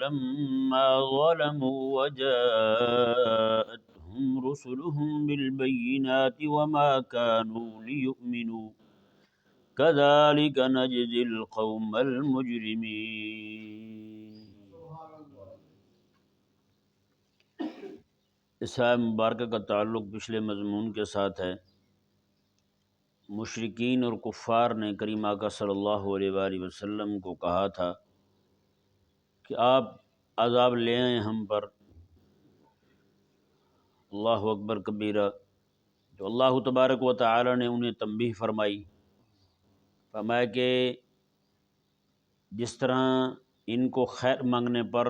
لما ظلموا وجاءتهم رسلهم بالبينات وما كانوا ليؤمنوا كذلك نجزي القوم المجرمين۔ اس آیت مبارکہ کا تعلق پچھلے مضمون کے ساتھ ہے۔ مشرکین اور کفار نے کریم آقا صلی اللہ علیہ وآلہ وسلم کو کہا تھا کہ آپ عذاب لے آئیں ہم پر، اللہ اکبر کبیرہ۔ تو اللہ تبارک و تعالی نے انہیں تنبیہ فرمایا کہ جس طرح ان کو خیر مانگنے پر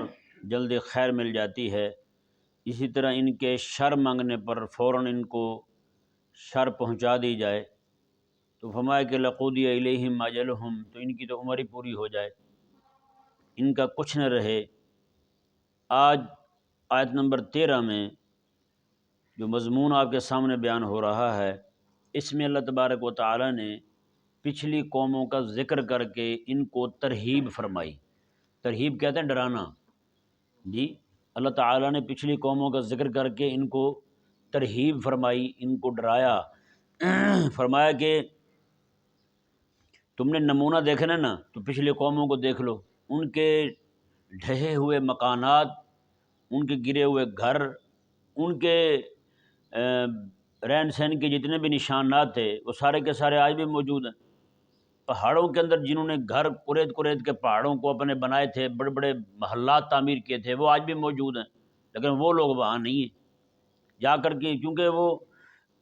جلد خیر مل جاتی ہے، اسی طرح ان کے شر مانگنے پر فوراً ان کو شر پہنچا دی جائے۔ تو فرمایا کہ لقضی الیہم اجلہم، تو ان کی تو عمر ہی پوری ہو جائے، ان کا کچھ نہ رہے۔ آج آیت نمبر 13 میں جو مضمون آپ کے سامنے بیان ہو رہا ہے، اس میں اللہ تبارک و تعالی نے پچھلی قوموں کا ذکر کر کے ان کو ترہیب فرمائی۔ ترہیب کہتے ہیں ڈرانا، جی اللہ تعالیٰ نے پچھلی قوموں کا ذکر کر کے ان کو ترہیب فرمائی، ان کو ڈرایا۔ فرمایا کہ تم نے نمونہ دیکھنا نا تو پچھلی قوموں کو دیکھ لو، ان کے ڈھہے ہوئے مکانات، ان کے گرے ہوئے گھر، ان کے رہن سہن کے جتنے بھی نشانات تھے وہ سارے کے سارے آج بھی موجود ہیں۔ پہاڑوں کے اندر جنہوں نے گھر کریت کے پہاڑوں کو اپنے بنائے تھے، بڑے بڑے محلات تعمیر کیے تھے، وہ آج بھی موجود ہیں، لیکن وہ لوگ وہاں نہیں ہیں جا کر کے، کیونکہ وہ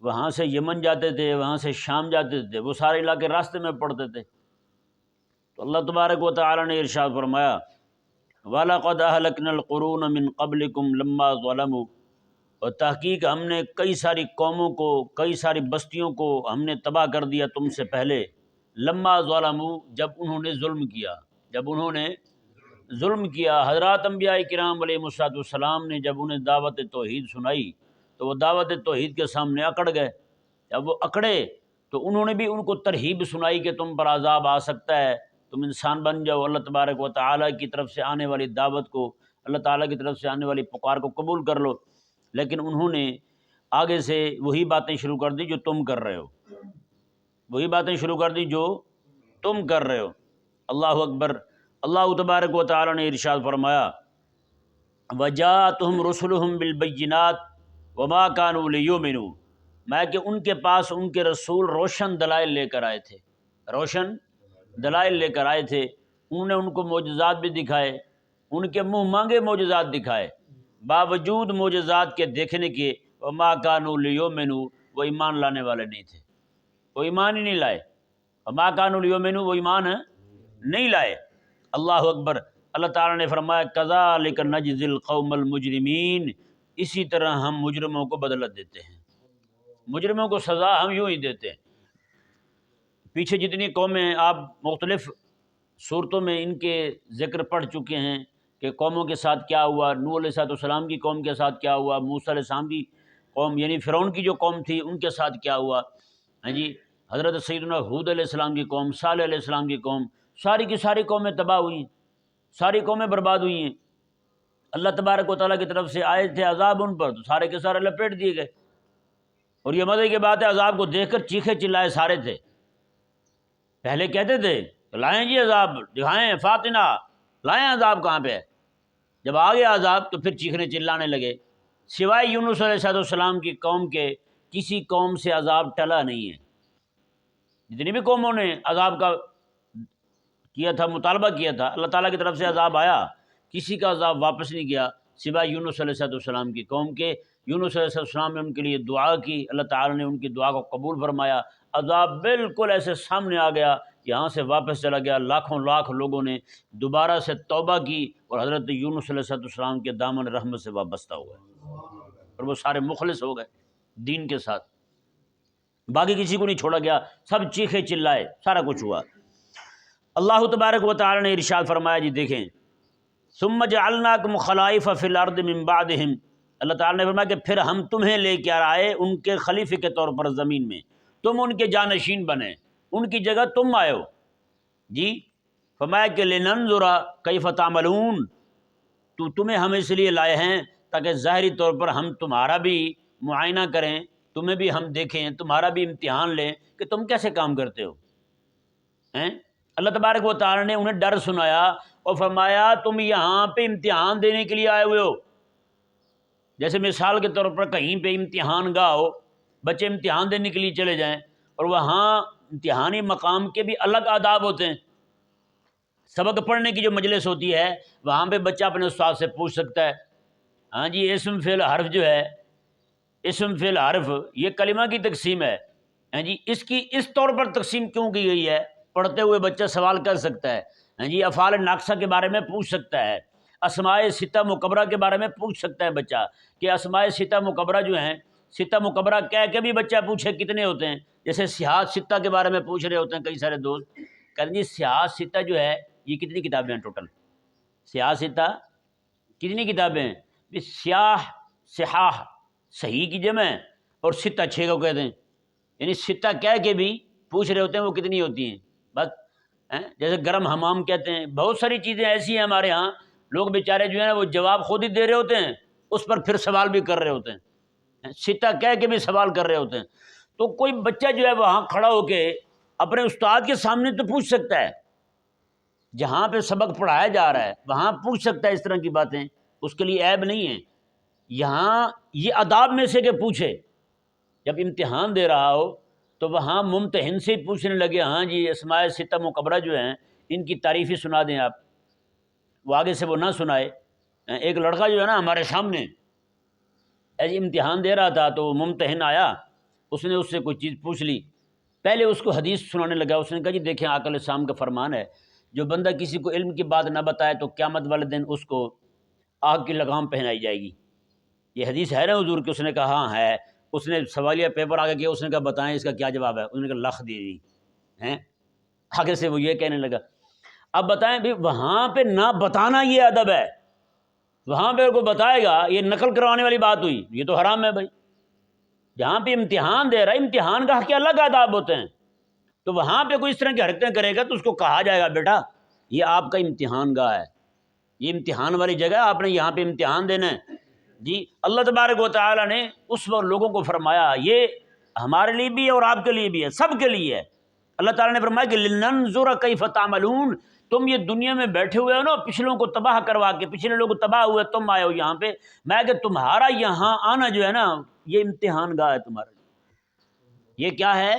وہاں سے یمن جاتے تھے، وہاں سے شام جاتے تھے، وہ سارے علاقے راستے میں پڑتے تھے۔ تو اللہ تبارک و تعالی نے ارشاد فرمایا وَلَقَدْ أَهْلَكْنَا الْقُرُونَ مِنْ قَبْلِكُمْ لَمَّا ظَلَمُوا، اور تحقیق ہم نے کئی ساری قوموں کو، کئی ساری بستیوں کو ہم نے تباہ کر دیا تم سے پہلے، لما ظلموا، جب انہوں نے ظلم کیا، جب انہوں نے ظلم کیا۔ حضرات انبیاء کرام علیہ السلام نے جب انہیں دعوت توحید سنائی تو وہ دعوت توحید کے سامنے اکڑ گئے۔ جب وہ اکڑے تو انہوں نے بھی ان کو ترہیب سنائی کہ تم پر عذاب آ سکتا ہے، تم انسان بن جاؤ، اللہ تبارک و تعالیٰ کی طرف سے آنے والی دعوت کو، اللہ تعالیٰ کی طرف سے آنے والی پکار کو قبول کر لو۔ لیکن انہوں نے آگے سے وہی باتیں شروع کر دی جو تم کر رہے ہو، وہی باتیں شروع کر دی جو تم کر رہے ہو۔ اللہ اکبر۔ اللہ تبارک و تعالی نے ارشاد فرمایا وَجَاءَتْهُمْ رُسُلُهُمْ بِالْبَيِّنَاتِ وَمَا كَانُوا لِيُؤْمِنُوا، میں کہ ان کے پاس ان کے رسول روشن دلائل لے کر آئے تھے، روشن دلائل لے کر آئے تھے۔ انہوں نے ان کو معجزات بھی دکھائے، ان کے منہ مانگے معجزات دکھائے، باوجود معجزات کے دیکھنے کے وَمَا كَانُوا لِيُؤْمِنُوا، وہ ایمان لانے والے نہیں تھے، وہ ایمان ہی نہیں لائے۔ وَمَا كَانُوا لِيُؤْمِنُوا، وہ ایمان نہیں لائے۔ اللہ اکبر۔ اللہ تعالیٰ نے فرمایا كَذَلِكَ نَجْزِي الْقَوْمَ الْمُجْرِمِينَ، اسی طرح ہم مجرموں کو بدلت دیتے ہیں، مجرموں کو سزا ہم یوں ہی دیتے ہیں۔ پیچھے جتنی قومیں آپ مختلف صورتوں میں ان کے ذکر پڑھ چکے ہیں کہ قوموں کے ساتھ کیا ہوا، نوح علیہ السلام کی قوم کے ساتھ کیا ہوا، موسیٰ علیہ السلام کی قوم یعنی فرعون کی جو قوم تھی ان کے ساتھ کیا ہوا، ہاں جی، حضرت سیدنا ہود علیہ السلام کی قوم، صالح علیہ السلام کی قوم، ساری کی ساری قومیں تباہ ہوئی ہیں، ساری قومیں برباد ہوئی ہیں۔ اللہ تبارک و تعالیٰ کی طرف سے آئے تھے عذاب ان پر، تو سارے کے سارے لپیٹ دیے گئے۔ اور یہ مزے کی بات ہے، عذاب کو دیکھ کر چیخے چلائے سارے تھے۔ پہلے کہتے تھے لائیں جی عذاب، دکھائیں فاتنہ، لائیں عذاب کہاں پہ ہے۔ جب آ گیا عذاب تو پھر چیخنے چلانے لگے۔ سوائے یونس علیہ السلام کی قوم کے کسی قوم سے عذاب ٹلا نہیں ہے۔ جتنی بھی قوموں نے عذاب کا کیا تھا، مطالبہ کیا تھا، اللہ تعالیٰ کی طرف سے عذاب آیا، کسی کا عذاب واپس نہیں گیا سوائے یونس علیہ السلام کی قوم کے۔ یونس علیہ السلام نے ان کے لیے دعا کی، اللہ تعالیٰ نے ان کی دعا کو قبول فرمایا، عذاب بالکل ایسے سامنے آ گیا، یہاں سے واپس چلا گیا۔ لاکھوں لاکھ لوگوں نے دوبارہ سے توبہ کی اور حضرت یونس علیہ السلام کے دامن رحمت سے وابستہ ہو گئے، اور وہ سارے مخلص ہو گئے دین کے ساتھ، باقی کسی کو نہیں چھوڑا گیا، سب چیخے چلائے، سارا کچھ ہوا۔ اللہ تبارک و تعالی نے ارشاد فرمایا، جی دیکھیں، ثم جعلناکم خلائف فی الارض من بعدہم، اللہ تعالی نے فرمایا کہ پھر ہم تمہیں لے کے آئے ان کے خلیفے کے طور پر زمین میں، تم ان کے جانشین بنے، ان کی جگہ تم آئے ہو، جی۔ فرمایا کہ لننظر کیف تعملون، تمہیں ہم اس لیے لائے ہیں تاکہ ظاہری طور پر ہم تمہارا بھی معائنہ کریں، تمہیں بھی ہم دیکھیں، تمہارا بھی امتحان لیں کہ تم کیسے کام کرتے ہو ہیں۔ اللہ تبارک و تعالی نے انہیں ڈر سنایا اور فرمایا تم یہاں پہ امتحان دینے کے لیے آئے ہوئے ہو۔ جیسے مثال کے طور پر کہیں پہ امتحان گاہ ہو، بچے امتحان دینے کے لیے چلے جائیں اور وہاں امتحانی مقام کے بھی الگ آداب ہوتے ہیں۔ سبق پڑھنے کی جو مجلس ہوتی ہے وہاں پہ بچہ اپنے استاد سے پوچھ سکتا ہے، ہاں جی اسم فعل حرف جو ہے، اسم فعل حرف یہ کلمہ کی تقسیم ہے، ہاں جی اس کی اس طور پر تقسیم کیوں کی گئی ہے، پڑھتے ہوئے بچہ سوال کر سکتا ہے، ہاں جی افعال ناقصہ کے بارے میں پوچھ سکتا ہے، اسماء ستہ مکبرہ کے بارے میں پوچھ سکتا ہے بچہ کہ اسماء ستہ مکبرہ جو ہیں، ستہ مکبرہ کہہ کے بھی بچہ پوچھے کتنے ہوتے ہیں۔ جیسے سیاحت ستہ کے بارے میں پوچھ رہے ہوتے ہیں کئی سارے دوست، کہتے ہیں جی سیاحت ستہ جو ہے یہ کتنی کتابیں ہیں ٹوٹل، سیاحت ستہ کتنی کتابیں ہیں؟ سیاح صحاح صحیح کی جمع ہے اور ستہ 6 کو کہتے ہیں، یعنی ستہ کہہ کے بھی پوچھ رہے ہوتے ہیں وہ کتنی ہوتی ہیں بس۔ جیسے گرم حمام کہتے ہیں، بہت ساری چیزیں ایسی ہیں ہمارے ہاں، لوگ بیچارے جو ہیں وہ جواب خود ہی دے رہے ہوتے ہیں، اس پر پھر سوال بھی کر رہے ہوتے ہیں، ستہ کہہ کے بھی سوال کر رہے ہوتے ہیں۔ تو کوئی بچہ جو ہے وہاں کھڑا ہو کے اپنے استاد کے سامنے تو پوچھ سکتا ہے، جہاں پہ سبق پڑھایا جا رہا ہے وہاں پوچھ سکتا ہے اس طرح کی باتیں، اس کے لیے عیب نہیں ہے۔ یہاں یہ آداب میں سے کہ پوچھے، جب امتحان دے رہا ہو تو وہاں ممتحن سے پوچھنے لگے ہاں جی اسماء ستہ مکبرہ جو ہیں ان کی تعریفی سنا دیں آپ، وہ آگے سے وہ نہ سنائے۔ ایک لڑکا جو ہے نا ہمارے سامنے ایسے امتحان دے رہا تھا تو ممتحن آیا، اس نے اس سے کوئی چیز پوچھ لی، پہلے اس کو حدیث سنانے لگا، اس نے کہا جی دیکھیں آقا علیہ السلام کا فرمان ہے جو بندہ کسی کو علم کی بات نہ بتائے تو قیامت والے دن اس کو آگ کی لگام پہنائی جائے گی۔ یہ حدیث ہے نا حضور کی؟ اس نے کہا ہاں ہے۔ اس نے سوالیہ پیپر آگے کیا، اس نے کہا بتائیں اس کا کیا جواب ہے؟ اس نے کہا لکھ دی ہیں۔ آگے سے وہ یہ کہنے لگا اب بتائیں بھی وہاں پہ نہ بتانا یہ ادب ہے، وہاں پہ کوئی بتائے گا یہ نقل کروانے والی بات ہوئی، یہ تو حرام ہے بھائی۔ جہاں پہ امتحان دے رہا ہے امتحان کا کے الگ آداب ہوتے ہیں، تو وہاں پہ کوئی اس طرح کی حرکتیں کرے گا تو اس کو کہا جائے گا بیٹا یہ آپ کا امتحان گاہ ہے، یہ امتحان والی جگہ، آپ نے یہاں پہ امتحان دینا ہے۔ جی اللہ تبارک و تعالیٰ نے اس وقت لوگوں کو فرمایا یہ ہمارے لیے بھی ہے اور آپ کے لیے بھی ہے، سب کے لیے ہے۔ اللہ تعالیٰ نے فرمایا کہ لننظر کیف تعملون، تم یہ دنیا میں بیٹھے ہوئے ہو نا پچھلوں کو تباہ کروا کے، پچھلے لوگ تباہ ہوئے تم آئے ہو یہاں پہ، میں کہ تمہارا یہاں آنا جو ہے نا یہ امتحان گاہ ہے تمہارے لیے۔ یہ کیا ہے؟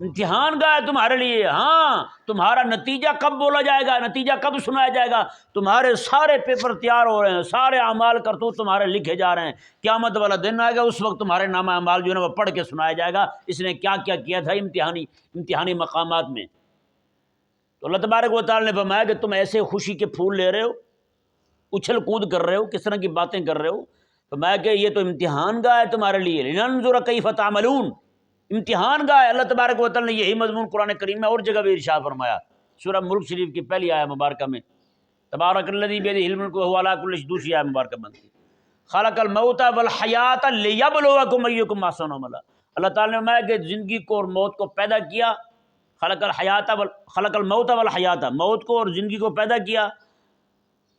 امتحان گاہ ہے تمہارے لیے۔ ہاں تمہارا نتیجہ کب بولا جائے گا، نتیجہ کب سنایا جائے گا؟ تمہارے سارے پیپر تیار ہو رہے ہیں، سارے اعمال کرتوت تمہارے لکھے جا رہے ہیں، قیامت والا دن آئے گا اس وقت تمہارے نامہ اعمال جو ہے نا وہ پڑھ کے سنایا جائے گا اس نے کیا کیا کیا تھا امتحانی مقامات میں۔ تو اللہ تبارک و تعالی نے فرمایا کہ تم ایسے خوشی کے پھول لے رہے ہو، اچھل کود کر رہے ہو، کس طرح کی باتیں کر رہے ہو، فرمایا کہ یہ تو امتحان گاہ ہے تمہارے لیے، لننظر کیف تعملون، امتحان گاہ ہے۔ اللہ تبارک و تعالی نے یہی مضمون قرآن کریم میں اور جگہ بھی ارشاد فرمایا، سورہ ملک شریف کی پہلی آیہ مبارکہ میں، تبارک الذی بیدہ الملک وہو علی کل شیء، دوسری آیہ مبارکہ بنتی، خلق الموت والحیات لیبلوکم ایکم احسن عملا۔ اللہ تعالی نے فرمایا کہ زندگی کو اور موت کو پیدا کیا، خلق الموت والحیات، موت کو اور زندگی کو پیدا کیا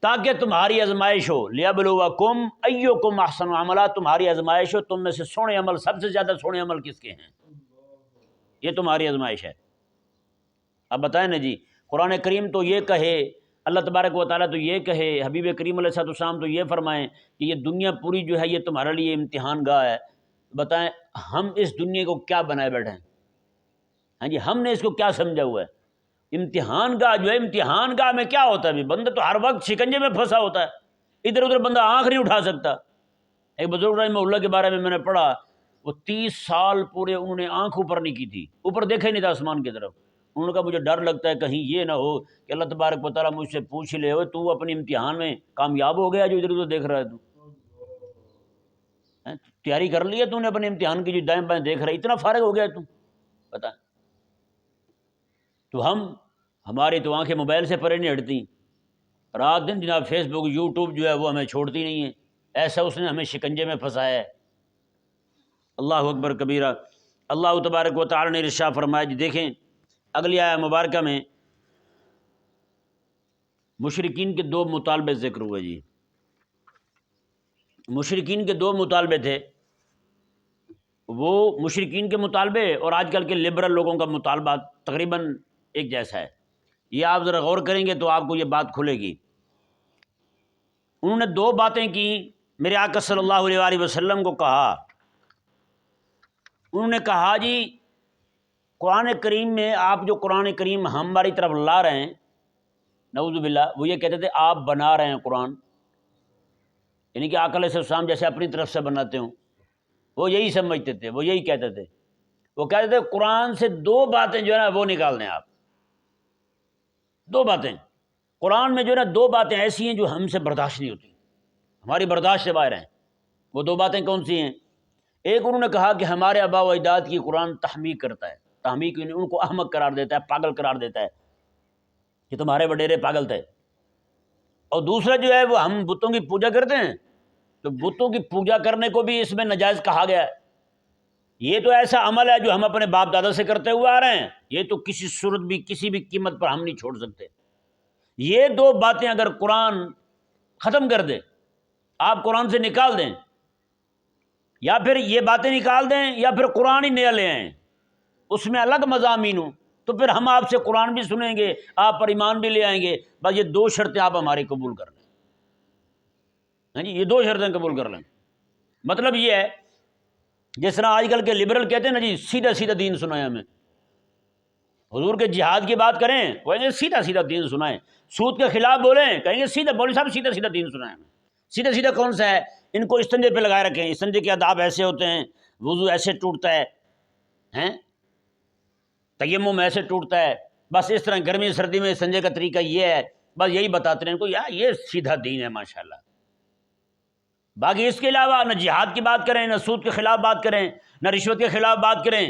تاکہ تمہاری آزمائش ہو، لیبلوکم ایکم احسن عملا، تمہاری آزمائش ہو تم میں سے سونے عمل، سب سے زیادہ سونے عمل کس کے ہیں، یہ تمہاری آزمائش ہے۔ اب بتائیں نا جی، قرآن کریم تو یہ کہے، اللہ تبارک و تعالیٰ تو یہ کہے، حبیب کریم علیہ السلام تو یہ فرمائیں کہ یہ دنیا پوری جو ہے یہ تمہارے لیے امتحان گاہ ہے، بتائیں ہم اس دنیا کو کیا بنائے بیٹھے ہیں؟ ہاں جی ہم نے اس کو کیا سمجھا ہوا ہے؟ امتحان گاہ جو ہے، امتحان گاہ میں کیا ہوتا ہے؟ بندہ تو ہر وقت شکنجے میں پھنسا ہوتا ہے، ادھر ادھر بندہ آنکھ نہیں اٹھا سکتا۔ ایک بزرگ رحمہ اللہ کے بارے میں نے پڑھا، وہ 30 سال پورے انہوں نے آنکھ اوپر نہیں کی تھی، اوپر دیکھا ہی نہیں تھا آسمان کی طرف۔ انہوں نے کہا مجھے ڈر لگتا ہے کہیں یہ نہ ہو کہ اللہ تبارک و تعالیٰ مجھ سے پوچھ ہی لے ہوئے تو اپنے امتحان میں کامیاب ہو گیا جو ادھر ادھر دیکھ رہا ہے، تو تیاری کر لی ہے تو نے اپنے امتحان کی جو دائیں بائیں دیکھ رہا ہے، اتنا فارغ ہو گیا تو پتہ۔ تو ہماری تو آنکھیں موبائل سے پرے نہیں ہٹتی، رات دن جناب فیس بک یوٹیوب جو ہے وہ ہمیں چھوڑتی نہیں ہے، ایسا اس نے ہمیں شکنجے میں پھنسایا ہے۔ اللہ اکبر کبیرہ۔ اللہ تبارک و تعالی نے ارشاد فرمایا جی دیکھیں اگلی آیہ مبارکہ میں مشرکین کے 2 مطالبے ذکر ہوئے جی، مشرکین کے دو مطالبے تھے، وہ مشرکین کے مطالبے اور آج کل کے لبرل لوگوں کا مطالبہ تقریباً ایک جیسا ہے۔ یہ آپ ذرا غور کریں گے تو آپ کو یہ بات کھلے گی۔ انہوں نے دو باتیں کی، میرے آقا صلی اللہ علیہ وآلہ وسلم کو کہا۔ انہوں نے کہا جی قرآن کریم میں آپ جو قرآن کریم ہماری طرف لا رہے ہیں، نعوذ باللہ، وہ یہ کہتے تھے آپ بنا رہے ہیں قرآن، یعنی کہ آقا علیہ السلام جیسے اپنی طرف سے بناتے ہوں، وہ یہی سمجھتے تھے، وہ یہی کہتے تھے۔ وہ کہتے تھے قرآن سے دو باتیں جو ہے نا وہ نکال دیں آپ، دو باتیں قرآن میں جو ہے نا، دو باتیں ایسی ہیں جو ہم سے برداشت نہیں ہوتی، ہماری برداشت سے باہر ہیں۔ وہ دو باتیں کون سی ہیں؟ ایک انہوں نے کہا کہ ہمارے آباء و اجداد کی قرآن تحمیق کرتا ہے، تحمیق یعنی ان کو احمق قرار دیتا ہے، پاگل قرار دیتا ہے کہ تمہارے وڈیرے پاگل تھے۔ اور دوسرا جو ہے وہ ہم بتوں کی پوجا کرتے ہیں، تو بتوں کی پوجا کرنے کو بھی اس میں ناجائز کہا گیا ہے۔ یہ تو ایسا عمل ہے جو ہم اپنے باپ دادا سے کرتے ہوئے آ رہے ہیں، یہ تو کسی صورت بھی کسی بھی قیمت پر ہم نہیں چھوڑ سکتے۔ یہ دو باتیں اگر قرآن ختم کر دے، آپ قرآن سے نکال دیں، یا پھر یہ باتیں نکال دیں یا پھر قرآن ہی نیا لے آئیں، اس میں الگ مضامین ہوں، تو پھر ہم آپ سے قرآن بھی سنیں گے، آپ پر ایمان بھی لے آئیں گے۔ بس یہ دو شرطیں آپ ہماری قبول کر لیں، ہاں جی، یہ دو شرطیں قبول کر لیں۔ مطلب یہ ہے جس طرح آج کل کے لبرل کہتے ہیں نا جی سیدھا سیدھا دین سنائیں ہمیں، حضور کے جہاد کی بات کریں کہیں گے سیدھا سیدھا دین سنائیں، سود کے خلاف بولیں کہیں گے سیدھا، مولوی صاحب سیدھا سیدھا دین سنائیں ہمیں۔ سیدھا سیدھا کون سا ہے؟ ان کو استنجے پہ لگائے رکھیں، استنجے کے آداب ایسے ہوتے ہیں، وضو ایسے ٹوٹتا ہے، ہیں تیمم ایسے ٹوٹتا ہے، بس اس طرح گرمی سردی میں استنجے کا طریقہ یہ ہے، بس یہی بتاتے ہیں ان کو، یار یہ سیدھا دین ہے ماشاءاللہ۔ باقی اس کے علاوہ نہ جہاد کی بات کریں، نہ سود کے خلاف بات کریں، نہ رشوت کے خلاف بات کریں،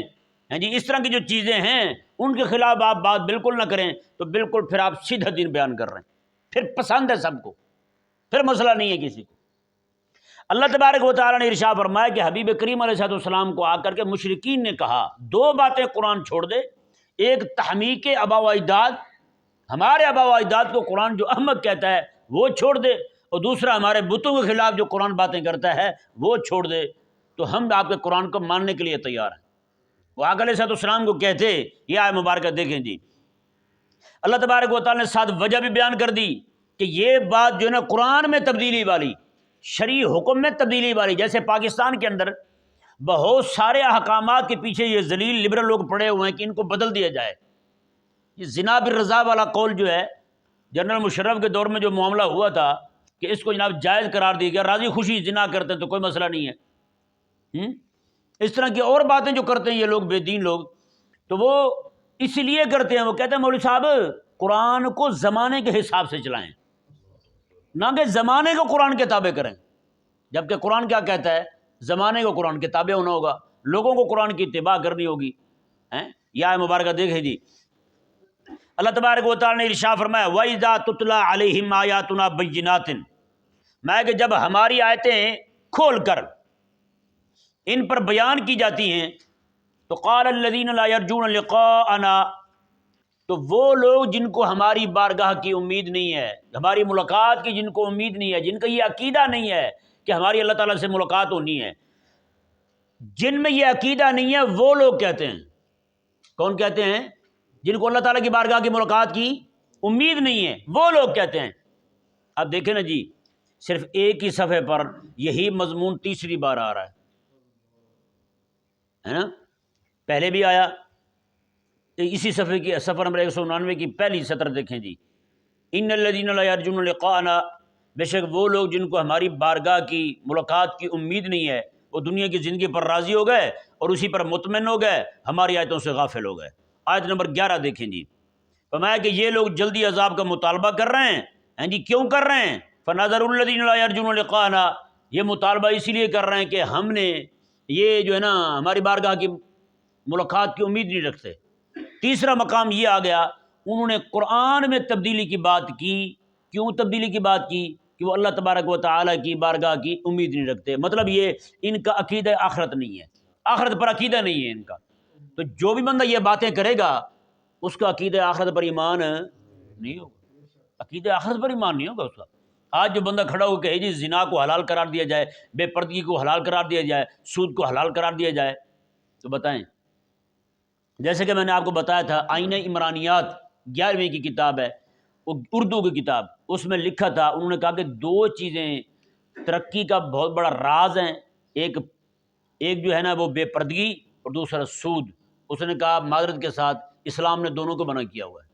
ہاں جی، اس طرح کی جو چیزیں ہیں ان کے خلاف آپ بات بالکل نہ کریں، تو بالکل پھر آپ سیدھا دین بیان کر رہے ہیں، پھر پسند ہے سب کو، پھر مسئلہ نہیں ہے کسی کو۔ اللہ تبارک و تعالیٰ نے ارشاد فرمایا کہ حبیب کریم علیہ السلام کو آ کر کے مشرکین نے کہا دو باتیں قرآن چھوڑ دے، ایک تحمیق آباء و اجداد، ہمارے آباء و اجداد کو قرآن جو احمق کہتا ہے وہ چھوڑ دے، اور دوسرا ہمارے بتوں کے خلاف جو قرآن باتیں کرتا ہے وہ چھوڑ دے، تو ہم آپ کے قرآن کو ماننے کے لیے تیار ہیں۔ وہ آقا علیہ السلام کو کہتے، یہ آیت مبارکہ دیکھیں جی، اللہ تبارک و تعالیٰ نے ساتھ وجہ بھی بیان کر دی کہ یہ بات جو ہے نا قرآن میں تبدیلی والی، شرعی حکم میں تبدیلی والی، جیسے پاکستان کے اندر بہت سارے احکامات کے پیچھے یہ ذلیل لبرل لوگ پڑے ہوئے ہیں کہ ان کو بدل دیا جائے۔ یہ زنا بالرضا والا قول جو ہے، جنرل مشرف کے دور میں جو معاملہ ہوا تھا کہ اس کو جناب جائز قرار دیا گیا، راضی خوشی زنا کرتے ہیں تو کوئی مسئلہ نہیں ہے۔ اس طرح کی اور باتیں جو کرتے ہیں یہ لوگ بے دین لوگ، تو وہ اس لیے کرتے ہیں، وہ کہتے ہیں مولوی صاحب قرآن کو زمانے کے حساب سے چلائیں، نہ کہ زمانے کو قرآن کے تابع کریں، جبکہ قرآن کیا کہتا ہے؟ زمانے کو قرآن کے تابع ہونا ہوگا، لوگوں کو قرآن کی اتباع کرنی ہوگی۔ یہ آیت مبارکہ دیکھیں جی، اللہ تبارک و تعالیٰ نے ارشاد فرمایا وَإِذَا تُتْلَىٰ عَلَيْهِمْ آيَاتُنَا بَيِّنَاتٍ، میں کہ جب ہماری آیتیں کھول کر ان پر بیان کی جاتی ہیں تو قال الذین لا یرجون لقاءنا، تو وہ لوگ جن کو ہماری بارگاہ کی امید نہیں ہے، ہماری ملاقات کی جن کو امید نہیں ہے، جن کا یہ عقیدہ نہیں ہے کہ ہماری اللہ تعالیٰ سے ملاقات ہونی ہے، جن میں یہ عقیدہ نہیں ہے وہ لوگ کہتے ہیں، کون کہتے ہیں؟ جن کو اللہ تعالیٰ کی بارگاہ کی ملاقات کی امید نہیں ہے وہ لوگ کہتے ہیں۔ اب دیکھیں نا جی، صرف ایک ہی صفحے پر یہی مضمون تیسری بار آ رہا ہے نا، پہلے بھی آیا، اسی صفحے کی صفحہ نمبر 199 کی پہلی سطر دیکھیں جی، ان الذین لا یرجون لقاءنا، بے شک وہ لوگ جن کو ہماری بارگاہ کی ملاقات کی امید نہیں ہے، وہ دنیا کی زندگی پر راضی ہو گئے اور اسی پر مطمئن ہو گئے، ہماری آیتوں سے غافل ہو گئے۔ آیت نمبر 11 دیکھیں جی، فرمایا کہ یہ لوگ جلدی عذاب کا مطالبہ کر رہے ہیں، ہیں جی کیوں کر رہے ہیں؟ فَنَذَرُ الَّذِينَ لَا يَرْجُونَ لِقَاءَنَا، یہ مطالبہ اسی لیے کر رہے ہیں کہ ہم نے یہ جو ہے نا ہماری بارگاہ کی ملاقات کی امید نہیں رکھتے۔ تیسرا مقام یہ آ گیا، انہوں نے قرآن میں تبدیلی کی بات کی، کیوں تبدیلی کی بات کی؟ کہ وہ اللہ تبارک و تعالیٰ کی بارگاہ کی امید نہیں رکھتے، مطلب یہ ان کا عقیدہ آخرت نہیں ہے، آخرت پر عقیدہ نہیں ہے ان کا۔ تو جو بھی بندہ یہ باتیں کرے گا اس کا عقیدہ آخرت پر ایمان نہیں ہوگا، عقیدہ آخرت پر ایمان نہیں ہوگا اس کا۔ آج جو بندہ کھڑا ہو کہ جی زنا کو حلال قرار دیا جائے، بے پردگی کو حلال قرار دیا جائے، سود کو حلال قرار دیا جائے، تو بتائیں. جیسے کہ میں نے آپ کو بتایا تھا آئینہ عمرانیات 11ویں کی کتاب ہے، اردو کی کتاب، اس میں لکھا تھا، انہوں نے کہا کہ دو چیزیں ترقی کا بہت بڑا راز ہیں، ایک جو ہے نا وہ بے پردگی اور دوسرا سود. اس نے کہا معذرت کے ساتھ اسلام نے دونوں کو منع کیا ہوا ہے.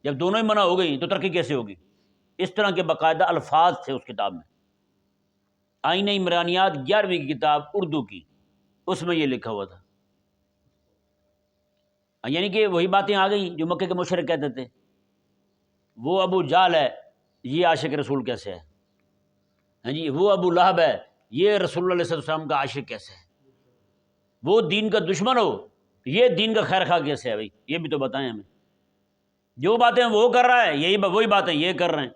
جب دونوں ہی منع ہو گئی تو ترقی کیسے ہوگی؟ اس طرح کے باقاعدہ الفاظ تھے اس کتاب میں. آئینہ عمرانیات 11ویں کی کتاب اردو کی، اس میں یہ لکھا ہوا تھا. یعنی کہ وہی باتیں آ گئیں جو مکے کے مشرک کہتے تھے، وہ ابو جہل ہے یہ عاشق رسول کیسے ہے، ہاں جی، وہ ابو لہب ہے یہ رسول اللہ علیہ وسلم کا عاشق کیسے ہے، وہ دین کا دشمن ہو یہ دین کا خیر خواہ کیسے ہے؟ بھائی یہ بھی تو بتائیں ہمیں. جو باتیں وہ کر رہا ہے یہی وہی باتیں یہ کر رہے ہیں.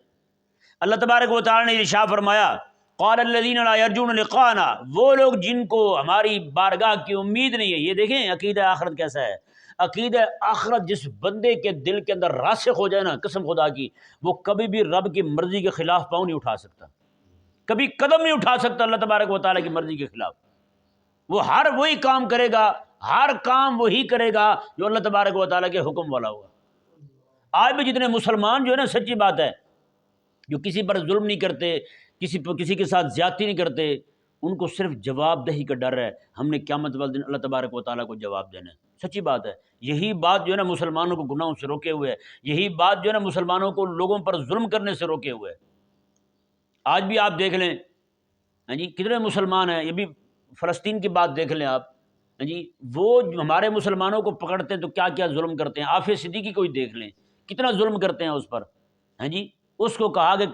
اللہ تبارک و تعالی نے ارشاد فرمایا قال الذین لا یرجون لقاءنا، وہ لوگ جن کو ہماری بارگاہ کی امید نہیں ہے. یہ دیکھیں عقیدہ آخرت کیسا ہے. عقیدہ آخرت جس بندے کے دل کے اندر راسخ ہو جائے نا، قسم خدا کی، وہ کبھی بھی رب کی مرضی کے خلاف پاؤں نہیں اٹھا سکتا، کبھی قدم نہیں اٹھا سکتا اللہ تبارک و تعالیٰ کی مرضی کے خلاف. وہ ہر وہی کام کرے گا، ہر کام وہی کرے گا جو اللہ تبارک و تعالیٰ کے حکم والا ہوگا. آج بھی جتنے مسلمان جو ہے نا، سچی بات ہے، جو کسی پر ظلم نہیں کرتے، کسی کے ساتھ زیادتی نہیں کرتے، ان کو صرف جواب دہی کا ڈر ہے. ہم نے قیامت والے دن اللہ تبارک و تعالیٰ کو جواب دینا ہے. سچی بات ہے. یہی بات جو ہے نا مسلمانوں کو گناہوں سے روکے ہوئے ہے، یہی بات جو ہے نا مسلمانوں کو لوگوں پر ظلم کرنے سے روکے ہوئے ہے. آج بھی آپ دیکھ لیں، ہاں جی، کتنے مسلمان ہیں، یہ بھی فلسطین کی بات دیکھ لیں آپ، ہاں جی، وہ ہمارے مسلمانوں کو پکڑتے ہیں تو کیا کیا ظلم کرتے ہیں. عافیہ صدیقی کو ہی دیکھ لیں کتنا ظلم کرتے ہیں اس پر، ہاں جی. اس کو کہا کہ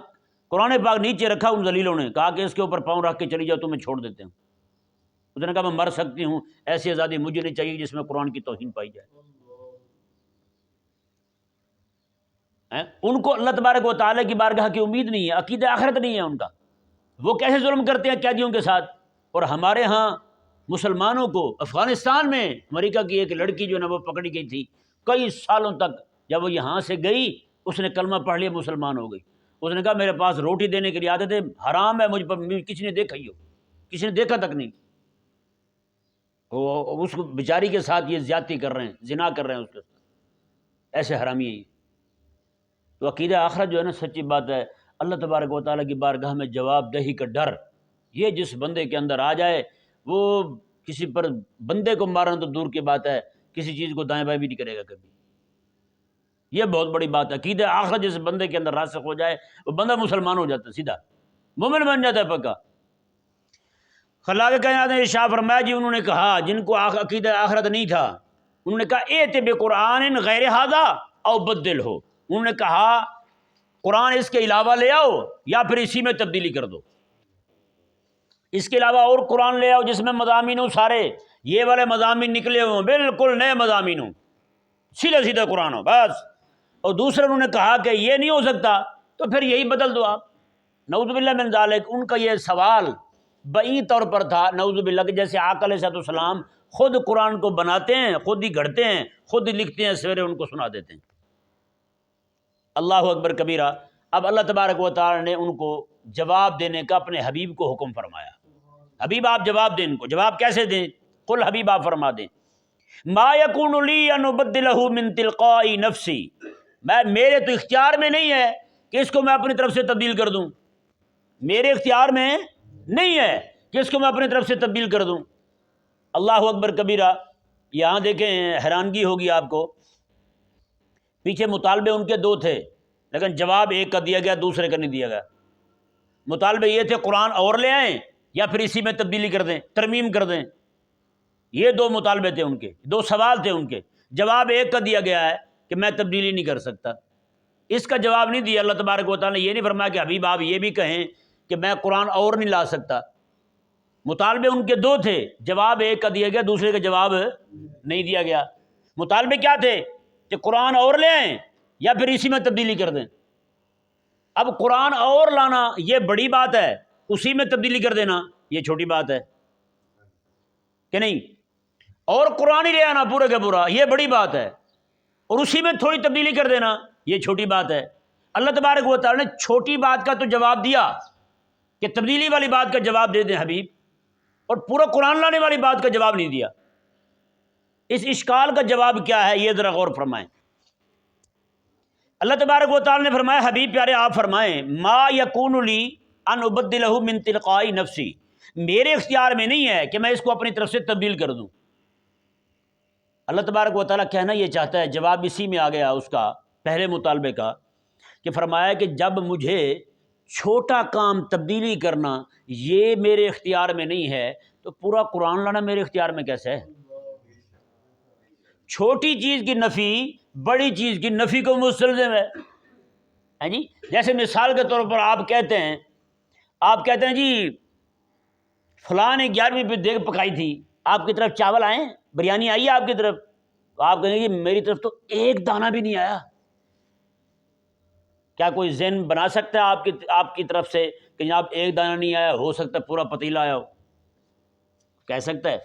قرآن پاک نیچے رکھا، ان ذلیلوں نے کہا کہ اس کے اوپر پاؤں رکھ کے چلی جاؤ تو میں چھوڑ دیتے ہوں. اس نے کہا میں مر سکتی ہوں، ایسی آزادی مجھے نہیں چاہیے جس میں قرآن کی توہین پائی جائے. ان کو اللہ تبارک و تعالیٰ کی بارگاہ کی امید نہیں ہے، عقیدہ آخرت نہیں ہے ان کا. وہ کیسے ظلم کرتے ہیں قیدیوں کے ساتھ. اور ہمارے ہاں مسلمانوں کو افغانستان میں امریکہ کی ایک لڑکی جو ہے نا وہ پکڑی گئی تھی، کئی سالوں تک جب وہ یہاں سے گئی اس نے کلمہ پڑھ لیا، مسلمان ہو گئی. اس نے کہا میرے پاس روٹی دینے کے لیے آتے تھے، حرام ہے مجھ پر، کسی نے دیکھا ہی ہو، کسی نے دیکھا تک نہیں. وہ اس بیچاری کے ساتھ یہ زیادتی کر رہے ہیں، زنا کر رہے ہیں اس کے ساتھ، ایسے حرامی ہیں. تو عقیدہ آخرت جو ہے نا سچی بات ہے، اللہ تبارک و تعالیٰ کی بارگاہ میں جواب دہی کا ڈر یہ جس بندے کے اندر آ جائے، وہ کسی پر بندے کو مارنا تو دور کی بات ہے، کسی چیز کو دائیں بائیں بھی نہیں کرے گا کبھی. یہ بہت بڑی بات ہے. عقیدہ آخرت جس بندے کے اندر راسخ ہو جائے وہ بندہ مسلمان ہو جاتا ہے، سیدھا مومن بن جاتا ہے پکا. خلا کے کائنات نے ارشاد فرمایا جی انہوں نے کہا جن کو عقیدہ آخرت نہیں تھا، انہوں نے کہا ایت بقرآن غیر ھذا او بدل ہو، انہوں نے کہا قرآن اس کے علاوہ لے آؤ یا پھر اسی میں تبدیلی کر دو. اس کے علاوہ اور قرآن لے آؤ جس میں مضامین ہو، سارے یہ والے مضامین نکلے ہوئے ہوں، بالکل نئے مضامین ہوں، سیدھا سیدھا قرآن ہو بس. اور دوسرے انہوں نے کہا کہ یہ نہیں ہو سکتا تو پھر یہی بدل دو آپ. نعوذ باللہ من ذالک. ان کا یہ سوال بعید طور پر تھا، نعوذ باللہ، کہ جیسے آقا علیہ السلام خود قرآن کو بناتے ہیں، خود ہی گھڑتے ہیں، خود ہی لکھتے ہیں، سویرے ان کو سنا دیتے ہیں. اللہ اکبر کبیرہ. اب اللہ تبارک و تعالی نے ان کو جواب دینے کا اپنے حبیب کو حکم فرمایا. حبیب آپ جواب دیں ان کو. جواب کیسے دیں؟ قل حبیب آپ فرما دیں ما یکون لی ان ابدلہ من تلقاء نفسی، میرے تو اختیار میں نہیں ہے کہ اس کو میں اپنی طرف سے تبدیل کر دوں، میرے اختیار میں نہیں ہے کہ اس کو میں اپنی طرف سے تبدیل کر دوں. اللہ اکبر کبیرہ. یہاں دیکھیں حیرانگی ہوگی آپ کو، پیچھے مطالبے ان کے دو تھے لیکن جواب ایک کا دیا گیا، دوسرے کا نہیں دیا گیا. مطالبے یہ تھے قرآن اور لے آئیں یا پھر اسی میں تبدیلی کر دیں، ترمیم کر دیں. یہ دو مطالبے تھے ان کے، دو سوال تھے ان کے. جواب ایک کا دیا گیا ہے کہ میں تبدیلی نہیں کر سکتا. اس کا جواب نہیں دیا اللہ تبارک و تعالیٰ نے. یہ نہیں فرمایا کہ حبیب آپ یہ بھی کہیں کہ میں قرآن اور نہیں لا سکتا. مطالبے ان کے دو تھے، جواب ایک کا دیا گیا، دوسرے کا جواب نہیں دیا گیا. مطالبے کیا تھے کہ قرآن اور لے آئیں یا پھر اسی میں تبدیلی کر دیں. اب قرآن اور لانا یہ بڑی بات ہے، اسی میں تبدیلی کر دینا یہ چھوٹی بات ہے کہ نہیں. اور قرآن ہی لے آنا پورے کا پورا یہ بڑی بات ہے، اور اسی میں تھوڑی تبدیلی کر دینا یہ چھوٹی بات ہے. اللہ تبارک و تعالیٰ نے چھوٹی بات کا تو جواب دیا کہ تبدیلی والی بات کا جواب دے دیں حبیب، اور پورا قرآن لانے والی بات کا جواب نہیں دیا۔ اس اشکال کا جواب کیا ہے، یہ ذرا غور فرمائیں۔ اللہ تبارک و تعالیٰ نے فرمایا حبیب پیارے آپ فرمائیں ما یکون لی ان ابدلہ من تلقائی نفسی، میرے اختیار میں نہیں ہے کہ میں اس کو اپنی طرف سے تبدیل کر دوں۔ اللہ تبارک و تعالیٰ کہنا یہ چاہتا ہے، جواب اسی میں آ گیا اس کا پہلے مطالبے کا، کہ فرمایا کہ جب مجھے چھوٹا کام تبدیلی کرنا یہ میرے اختیار میں نہیں ہے تو پورا قرآن لانا میرے اختیار میں کیسے ہے؟ چھوٹی چیز کی نفی بڑی چیز کی نفی کو مستلزم ہے جی۔ جیسے مثال کے طور پر آپ کہتے ہیں جی فلاں نے 11ویں پہ دیگ پکائی تھی، آپ کی طرف چاول آئے، بریانی آئی ہے آپ کی طرف، تو آپ کہیں گے میری طرف تو ایک دانہ بھی نہیں آیا۔ کیا کوئی ذہن بنا سکتا ہے آپ کی طرف سے کہ جناب ایک دانہ نہیں آیا، ہو سکتا ہے پورا پتیلا آیا ہو؟ کہہ سکتا ہے؟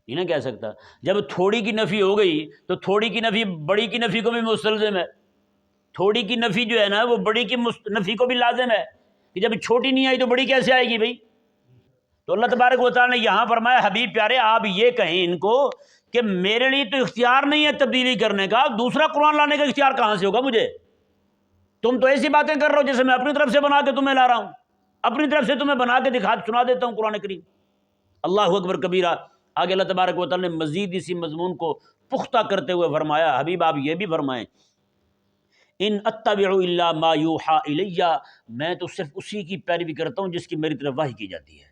یہ نہ کہہ سکتا۔ جب تھوڑی کی نفی ہو گئی تو تھوڑی کی نفی بڑی کی نفی کو بھی مستلزم ہے، تھوڑی کی نفی جو ہے نا وہ بڑی کی نفی کو بھی لازم ہے، کہ جب چھوٹی نہیں آئی تو بڑی کیسے آئے گی بھائی؟ تو اللہ تبارک و تعالیٰ نے یہاں فرمایا حبیب پیارے آپ یہ کہیں ان کو کہ میرے لیے تو اختیار نہیں ہے تبدیلی کرنے کا، دوسرا قرآن لانے کا اختیار کہاں سے ہوگا مجھے؟ تم تو ایسی باتیں کر رہے ہو جیسے میں اپنی طرف سے بنا کے تمہیں لا رہا ہوں، اپنی طرف سے تمہیں بنا کے سنا دیتا ہوں قرآن کریم۔ اللہ اکبر کبیرہ۔ آگے اللہ تبارک و تعالیٰ نے مزید اسی مضمون کو پختہ کرتے ہوئے فرمایا حبیب آپ یہ بھی فرمائیں ان اتبع الا ما یوحى الی، میں تو صرف اسی کی پیروی کرتا ہوں جس کی میری طرف وحی کی جاتی ہے،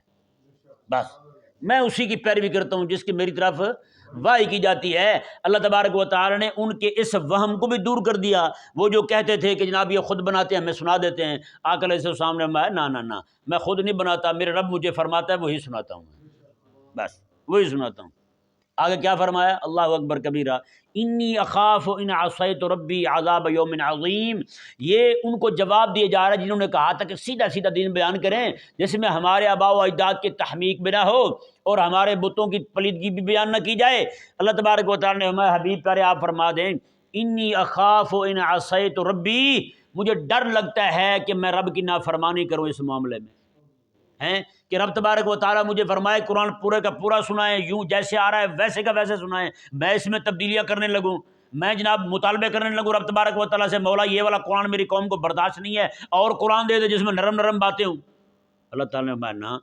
بس میں اسی کی پیروی کرتا ہوں جس کی میری طرف وحی کی جاتی ہے۔ اللہ تبارک و تعالی نے ان کے اس وہم کو بھی دور کر دیا، وہ جو کہتے تھے کہ جناب یہ خود بناتے ہیں ہمیں سنا دیتے ہیں، آقا علیہ السلام نے فرمایا نہ میں خود نہیں بناتا، میرے رب مجھے فرماتا ہے وہی سناتا ہوں، بس وہی سناتا ہوں۔ آگے کیا فرمایا؟ اللہ اکبر کبیرہ انی اخاف ان عصیت ربی عذاب یوم عظیم۔ یہ ان کو جواب دیا جا رہا ہے جنہوں نے کہا تھا کہ سیدھا دین بیان کریں جس میں ہمارے آباء و اجداد کی تحمیق بھی نہ ہو اور ہمارے بتوں کی پلیدگی بھی بیان نہ کی جائے۔ اللہ تبارک و تعالی نے فرمایا حبیب پیارے آپ فرما دیں انی اخاف ان عصیت ربی، مجھے ڈر لگتا ہے کہ میں رب کی نافرمانی کروں اس معاملے میں، ہیں کہ رب تبارک و تعالیٰ مجھے فرمائے قرآن پورے کا پورا سنائیں، یوں جیسے آ رہا ہے ویسے کا ویسے سنائیں، میں اس میں تبدیلیاں کرنے لگوں، میں جناب مطالبے کرنے لگوں رب تبارک و تعالیٰ سے مولا یہ والا قرآن میری قوم کو برداشت نہیں ہے اور قرآن دے دے جس میں نرم نرم باتیں ہوں۔ اللہ تعالیٰ نے فرمایا نہ،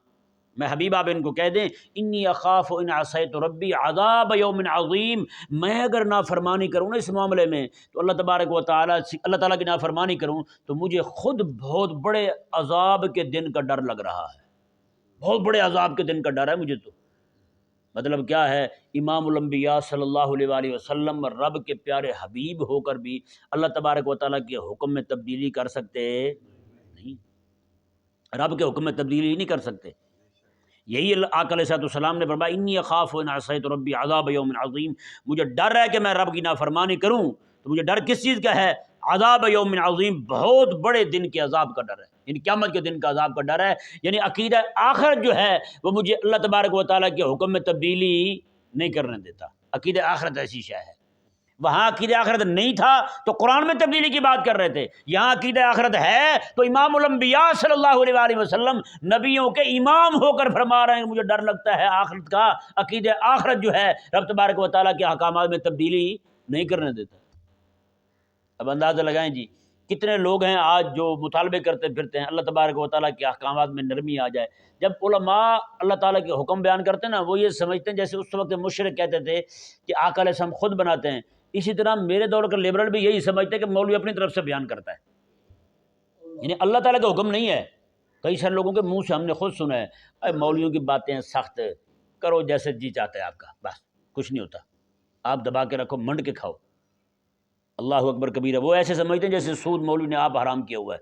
میں حبیب آپ ان کو کہہ دیں انی اخاف ان عصیت ربی عذاب یوم عظیم، میں اگر نافرمانی کروں نا اس معاملے میں تو اللہ تبارک و تعالیٰ کی نافرمانی کروں تو مجھے خود بہت بڑے عذاب کے دن کا ڈر لگ رہا ہے، بہت بڑے عذاب کے دن کا ڈر ہے مجھے۔ تو مطلب کیا ہے؟ امام الانبیاء صلی اللہ علیہ وآلہ وسلم رب کے پیارے حبیب ہو کر بھی اللہ تبارک و تعالیٰ کے حکم میں تبدیلی کر سکتے نہیں، رب کے حکم میں تبدیلی نہیں کر سکتے۔ یہی آقا علیہ السلام نے فرمایا انی اخاف ان عصیت ربی عذاب یوم عظیم، مجھے ڈر ہے کہ میں رب کی نافرمانی کروں تو مجھے ڈر کس چیز کا ہے؟ عذاب یوم عظیم، بہت بڑے دن کے عذاب کا ڈر ہے، یعنی قیامت کے دن کا عذاب کا ڈر ہے۔ یعنی عقیدہ آخرت جو ہے وہ مجھے اللہ تبارک و تعالیٰ کے حکم میں تبدیلی نہیں کرنے دیتا۔ عقیدہ آخرت ایسی شے ہے، وہاں عقیدہ آخرت نہیں تھا تو قرآن میں تبدیلی کی بات کر رہے تھے، یہاں عقیدہ آخرت ہے تو امام الانبیاء صلی اللہ علیہ وآلہ وسلم نبیوں کے امام ہو کر فرما رہے ہیں کہ مجھے ڈر لگتا ہے آخرت کا، عقیدہ آخرت جو ہے رب تبارک و تعالیٰ کے احکامات میں تبدیلی نہیں کرنے دیتا۔ اب اندازہ لگائیں جی کتنے لوگ ہیں آج جو مطالبے کرتے پھرتے ہیں اللہ تبارک و تعالیٰ کے احکامات میں نرمی آ جائے۔ جب علماء اللہ تعالیٰ کے حکم بیان کرتے ہیں نا وہ یہ سمجھتے ہیں جیسے اس وقت مشرک کہتے تھے کہ آقا علیہ السلام خود بناتے ہیں، اسی طرح میرے دور کا لبرل بھی یہی سمجھتے ہیں کہ مولوی اپنی طرف سے بیان کرتا ہے، یعنی اللہ تعالیٰ کا حکم نہیں ہے۔ کئی سارے لوگوں کے منہ سے ہم نے خود سنا ہے اے مولویوں کی باتیں سخت، کرو جیسے جی چاہتا ہے آپ کا، بس کچھ نہیں ہوتا، آپ دبا کے رکھو منڈ کے کھاؤ۔ اللہ اکبر کبیرہ، وہ ایسے سمجھتے ہیں جیسے سود مولوی نے آپ حرام کیا ہوا ہے،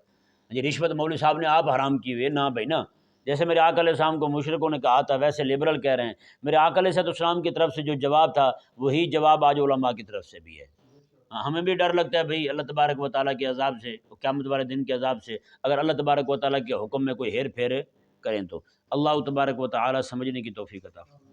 جی رشوت مولوی صاحب نے آپ حرام کی ہوئی ہے۔ نہ بھائی نہ، جیسے میرے آقا علیہ السلام کو مشرکوں نے کہا تھا ویسے لبرل کہہ رہے ہیں، میرے آقا علیہ السلام کی طرف سے جو جواب تھا وہی جواب آج علماء کی طرف سے بھی ہے۔ ہمیں بھی ڈر لگتا ہے بھئی اللہ تبارک و تعالیٰ کے عذاب سے، قیامت والے دن کے عذاب سے، اگر اللہ تبارک و تعالیٰ کے حکم میں کوئی ہیر پھیر کریں تو۔ اللہ تبارک و تعالیٰ سمجھنے کی توفیق عطا فرمائے۔